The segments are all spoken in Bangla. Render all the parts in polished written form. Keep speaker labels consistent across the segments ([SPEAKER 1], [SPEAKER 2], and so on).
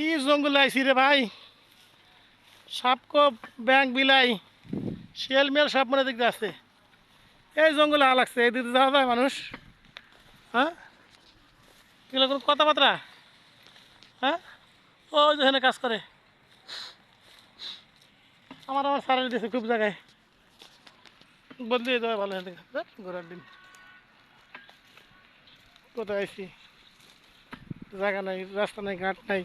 [SPEAKER 1] কি জঙ্গলে আইছি রে ভাই, সাপকো ব্যাং বিলাই শিয়াল মিয়াল সব মনে দেখতে আছে। এই জঙ্গলে লাগছে, এই দিকে যাওয়া যায় মানুষ? হ্যাঁ, এগুলো কোনো কথাবার্তা? হ্যাঁ, ও যেখানে কাজ করে আমার আমার সারাই দিয়েছে খুব জায়গায়, বদলিয়ে দেওয়া ভালো। ঘোরার দিন কোথায় আইছি, জায়গা নাই, রাস্তা নাই, ঘাট নাই।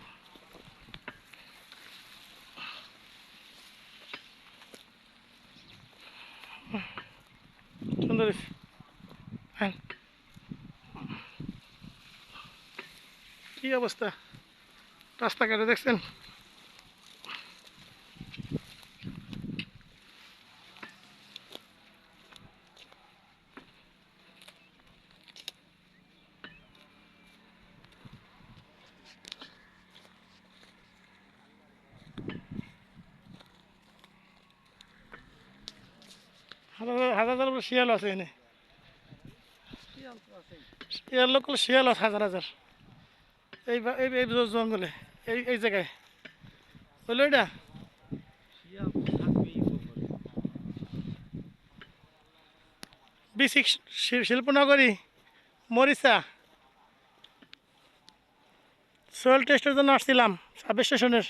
[SPEAKER 1] সুন্দর হয়েছে। হ্যাঁ, কি অবস্থা রাস্তাঘাটে দেখছেন? হাজার হাজার হাজার শিয়াল আছে এনে, শিয়াল লোক শিয়াল আছে হাজার হাজার এই জঙ্গলে, এই জায়গায় বললো এটা। বিসিক শিল্পনগরী মরিচা সোয়েল টেস্টের জন্য আসছিলাম সাব স্টেশনের।